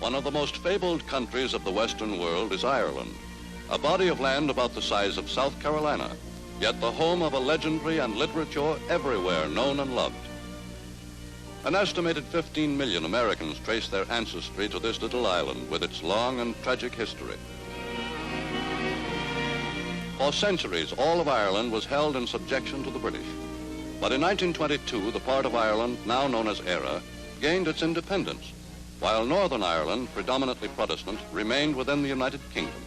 One of the most fabled countries of the Western world is Ireland, a body of land about the size of South Carolina, yet the home of a legendary and literature everywhere known and loved. An estimated 15 million Americans trace their ancestry to this little island with its long and tragic history. For centuries, all of Ireland was held in subjection to the British. But in 1922, the part of Ireland now known as Éire gained its independence, while Northern Ireland, predominantly Protestant, remained within the United Kingdom.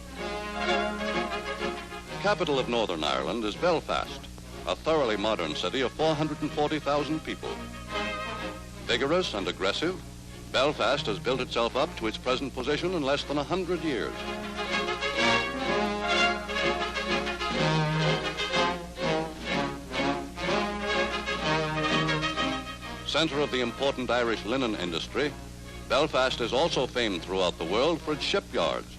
The capital of Northern Ireland is Belfast, a thoroughly modern city of 440,000 people. Vigorous and aggressive, Belfast has built itself up to its present position in less than 100 years. Center of the important Irish linen industry, Belfast is also famed throughout the world for its shipyards,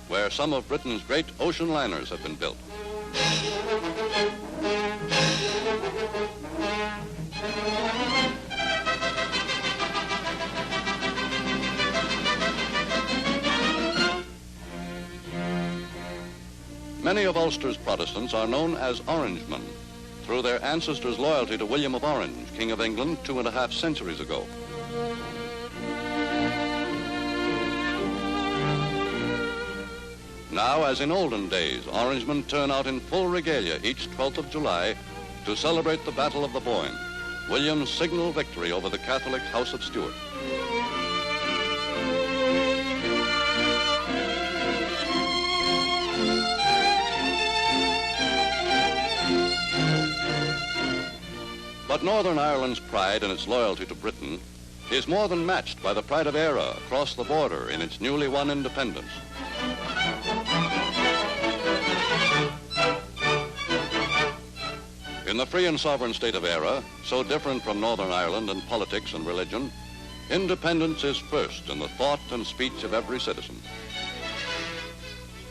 where some of Britain's great ocean liners have been built. Many of Ulster's Protestants are known as Orangemen, through their ancestors' loyalty to William of Orange, King of England 2.5 centuries ago. Now, as in olden days, Orangemen turn out in full regalia each 12th of July to celebrate the Battle of the Boyne, William's signal victory over the Catholic House of Stuart. But Northern Ireland's pride and its loyalty to Britain is more than matched by the pride of Éire across the border in its newly won independence. In the free and sovereign state of Éire, so different from Northern Ireland in politics and religion, independence is first in the thought and speech of every citizen.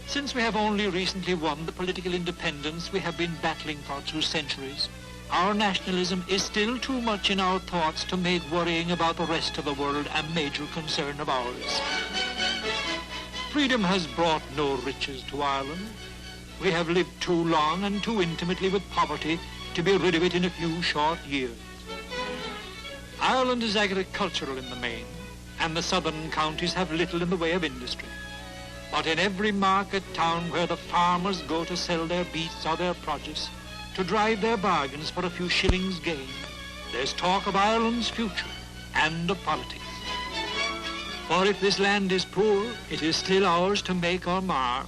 Since we have only recently won the political independence we have been battling for through centuries, our nationalism is still too much in our thoughts to make worrying about the rest of the world a major concern of ours. Freedom has brought no riches to Ireland. We have lived too long and too intimately with poverty to be rid of it in a few short years. Ireland is agricultural in the main, and the southern counties have little in the way of industry. But in every market town where the farmers go to sell their beets or their produce, to drive their bargains for a few shillings gain, there's talk of Ireland's future and of politics. For if this land is poor, it is still ours to make or mar.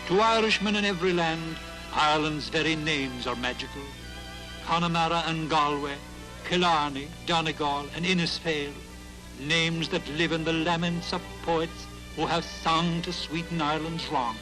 To Irishmen in every land, Ireland's very names are magical. Connemara and Galway, Killarney, Donegal and Innisfail, names that live in the laments of poets who have sung to sweeten Ireland's wrong.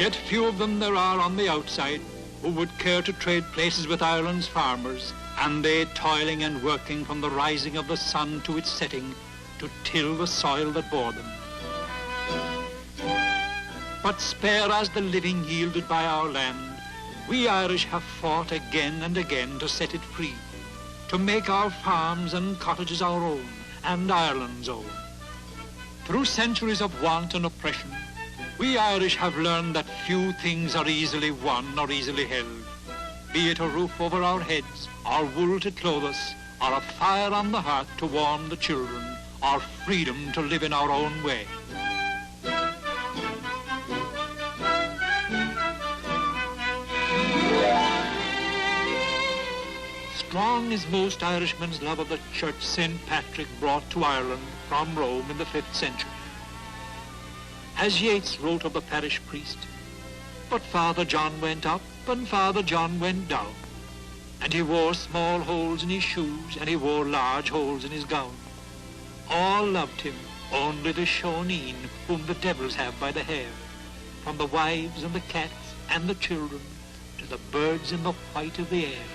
Yet few of them there are on the outside who would care to trade places with Ireland's farmers, and they toiling and working from the rising of the sun to its setting to till the soil that bore them. But spare as the living yielded by our land, we Irish have fought again and again to set it free, to make our farms and cottages our own and Ireland's own. Through centuries of want and oppression, we Irish have learned that few things are easily won or easily held, be it a roof over our heads, or wool to clothe us, or a fire on the hearth to warm the children, or freedom to live in our own way. Strong is most Irishmen's love of the church St. Patrick brought to Ireland from Rome in the 5th century. As Yeats wrote of the parish priest, but Father John went up and Father John went down, and he wore small holes in his shoes and he wore large holes in his gown. All loved him, only the Shoneen, whom the devils have by the hair, from the wives and the cats and the children to the birds in the white of the air.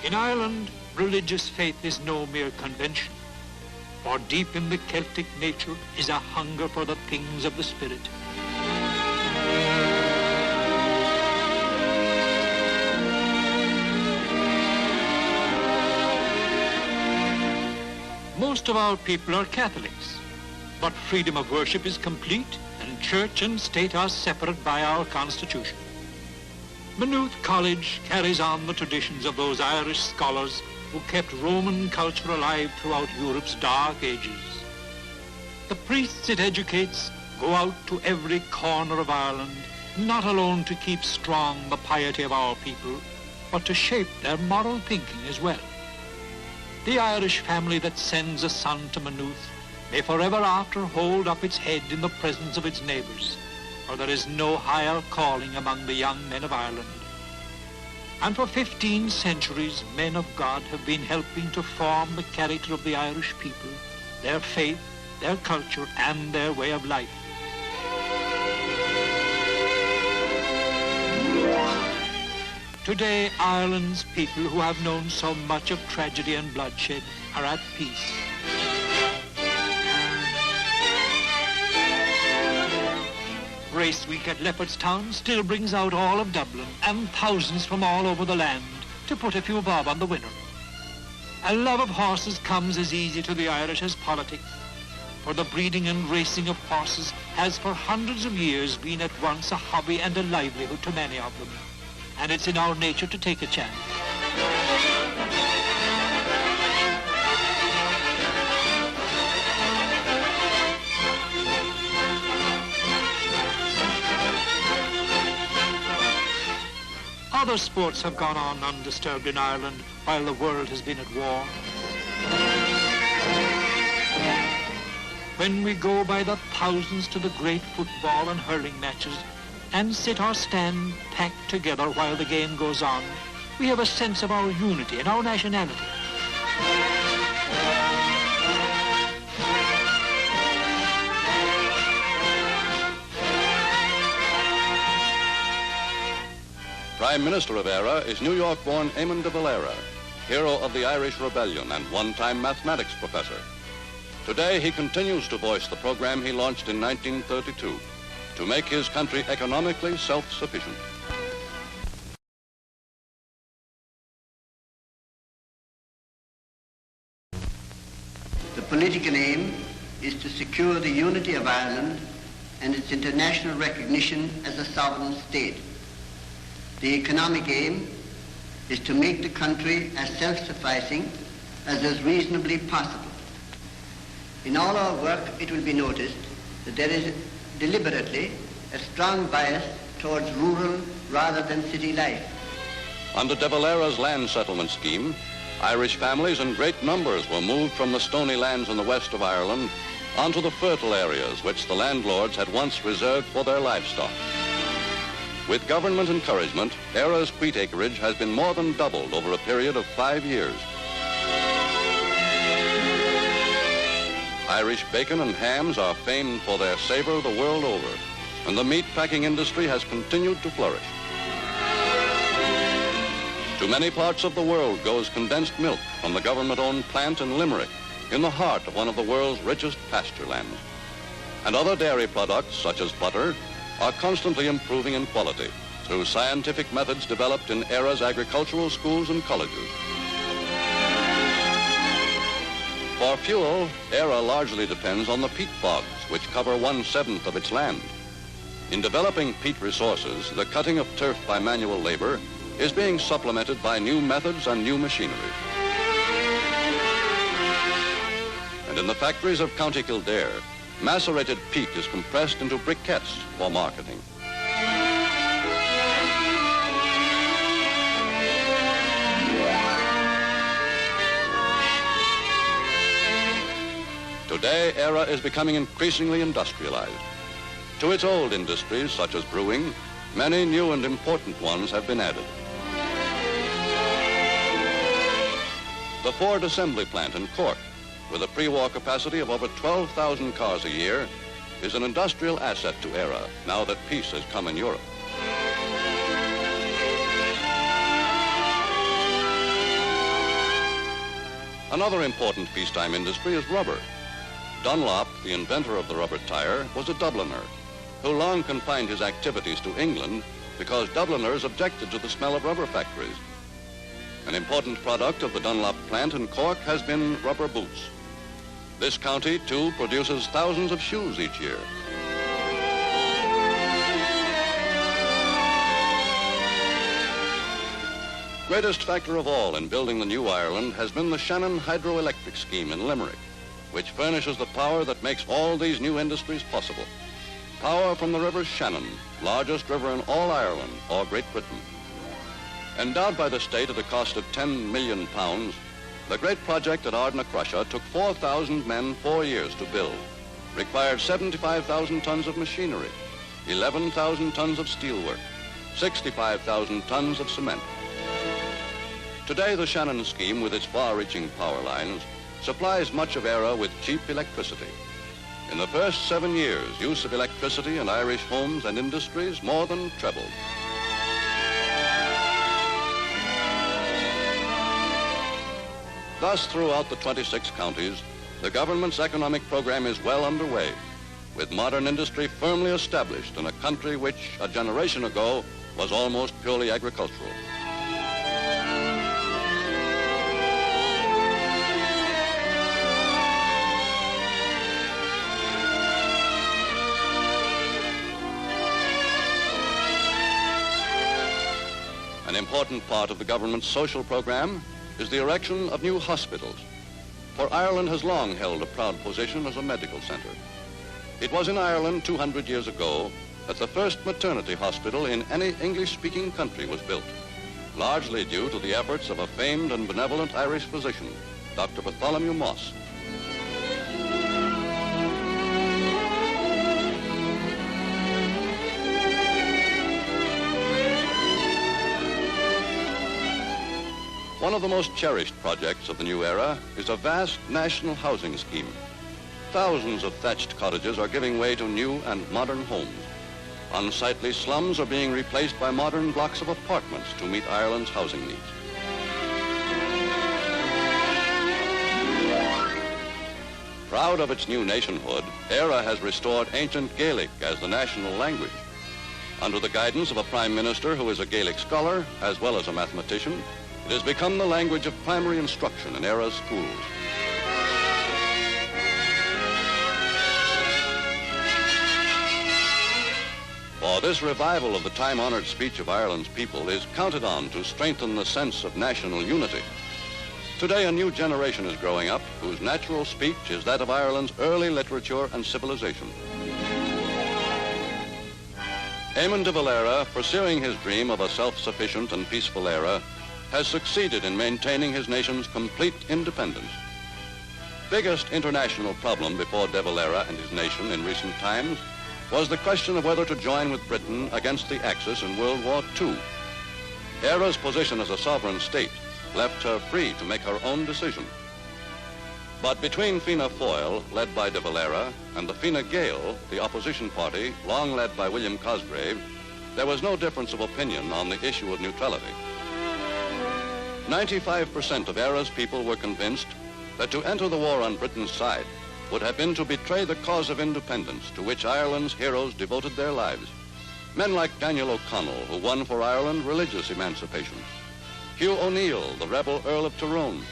In Ireland, religious faith is no mere convention, for deep in the Celtic nature is a hunger for the things of the spirit. Most of our people are Catholics, but freedom of worship is complete and church and state are separate by our constitution. Maynooth College carries on the traditions of those Irish scholars who kept Roman culture alive throughout Europe's dark ages. The priests it educates go out to every corner of Ireland, not alone to keep strong the piety of our people, but to shape their moral thinking as well. The Irish family that sends a son to Maynooth may forever after hold up its head in the presence of its neighbours, for there is no higher calling among the young men of Ireland. And for 15 centuries, men of God have been helping to form the character of the Irish people, their faith, their culture, and their way of life. Today, Ireland's people who have known so much of tragedy and bloodshed are at peace. Race Week at Leopardstown still brings out all of Dublin and thousands from all over the land to put a few bob on the winner. A love of horses comes as easy to the Irish as politics, for the breeding and racing of horses has for hundreds of years been at once a hobby and a livelihood to many of them, and it's in our nature to take a chance. Other sports have gone on undisturbed in Ireland while the world has been at war. When we go by the thousands to the great football and hurling matches and sit or stand packed together while the game goes on, we have a sense of our unity and our nationality. Prime Minister of ERA is New York-born Eamon de Valera, hero of the Irish Rebellion and one-time mathematics professor. Today, he continues to voice the program he launched in 1932 to make his country economically self-sufficient. The political aim is to secure the unity of Ireland and its international recognition as a sovereign state. The economic aim is to make the country as self-sufficing as is reasonably possible. In all our work, it will be noticed that there is deliberately a strong bias towards rural rather than city life. Under de Valera's land settlement scheme, Irish families in great numbers were moved from the stony lands in the west of Ireland onto the fertile areas which the landlords had once reserved for their livestock. With government encouragement, ERA's wheat acreage has been more than doubled over a period of 5 years. Irish bacon and hams are famed for their savor the world over, and the meat packing industry has continued to flourish. To many parts of the world goes condensed milk from the government-owned plant in Limerick, in the heart of one of the world's richest pasture lands. And other dairy products, such as butter, are constantly improving in quality through scientific methods developed in ERA's agricultural schools and colleges. For fuel, ERA largely depends on the peat bogs, which cover 1/7 of its land. In developing peat resources, the cutting of turf by manual labor is being supplemented by new methods and new machinery. And in the factories of County Kildare, macerated peat is compressed into briquettes for marketing. Today, ERA is becoming increasingly industrialized. To its old industries, such as brewing, many new and important ones have been added. The Ford assembly plant in Cork, with a pre-war capacity of over 12,000 cars a year, is an industrial asset to ERA now that peace has come in Europe. Another important peacetime industry is rubber. Dunlop, the inventor of the rubber tire, was a Dubliner who long confined his activities to England because Dubliners objected to the smell of rubber factories. An important product of the Dunlop plant in Cork has been rubber boots. This county, too, produces thousands of shoes each year. Greatest factor of all in building the new Ireland has been the Shannon hydroelectric scheme in Limerick, which furnishes the power that makes all these new industries possible. Power from the River Shannon, largest river in all Ireland or Great Britain. Endowed by the state at a cost of £10 million, the great project at Ardnacrusha took 4,000 men 4 years to build, required 75,000 tons of machinery, 11,000 tons of steelwork, 65,000 tons of cement. Today, the Shannon scheme, with its far-reaching power lines, supplies much of Éire with cheap electricity. In the first 7 years, use of electricity in Irish homes and industries more than trebled. Thus, throughout the 26 counties, the government's economic program is well underway, with modern industry firmly established in a country which, a generation ago, was almost purely agricultural. An important part of the government's social program is the erection of new hospitals, for Ireland has long held a proud position as a medical center. It was in Ireland 200 years ago that the first maternity hospital in any English-speaking country was built, largely due to the efforts of a famed and benevolent Irish physician, Dr. Bartholomew Moss. One of the most cherished projects of the new era is a vast national housing scheme. Thousands of thatched cottages are giving way to new and modern homes. Unsightly slums are being replaced by modern blocks of apartments to meet Ireland's housing needs. Proud of its new nationhood, Éire has restored ancient Gaelic as the national language. Under the guidance of a prime minister who is a Gaelic scholar as well as a mathematician, it has become the language of primary instruction in Éire's schools. For this revival of the time-honored speech of Ireland's people is counted on to strengthen the sense of national unity. Today, a new generation is growing up whose natural speech is that of Ireland's early literature and civilization. Eamon de Valera, pursuing his dream of a self-sufficient and peaceful Éire, has succeeded in maintaining his nation's complete independence. Biggest international problem before de Valera and his nation in recent times was the question of whether to join with Britain against the Axis in World War II. Éire's position as a sovereign state left her free to make her own decision. But between Fianna Fáil, led by de Valera, and the Fine Gael, the opposition party, long led by William Cosgrave, there was no difference of opinion on the issue of neutrality. 95% of Éire's people were convinced that to enter the war on Britain's side would have been to betray the cause of independence to which Ireland's heroes devoted their lives. Men like Daniel O'Connell, who won for Ireland religious emancipation, Hugh O'Neill, the rebel Earl of Tyrone,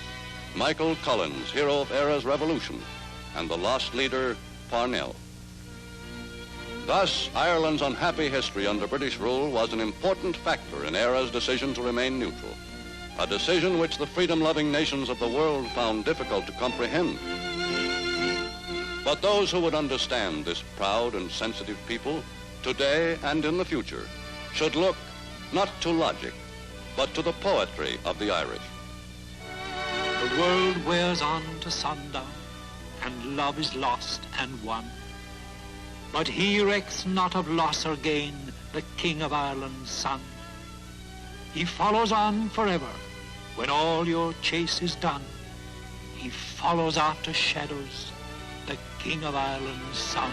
Michael Collins, hero of Éire's revolution, and the lost leader, Parnell. Thus, Ireland's unhappy history under British rule was an important factor in Éire's decision to remain neutral, a decision which the freedom-loving nations of the world found difficult to comprehend. But those who would understand this proud and sensitive people, today and in the future, should look not to logic, but to the poetry of the Irish. The world wears on to sundown, and love is lost and won. But he recks not of loss or gain, the King of Ireland's son. He follows on forever, when all your chase is done. He follows after shadows, the King of Ireland's son.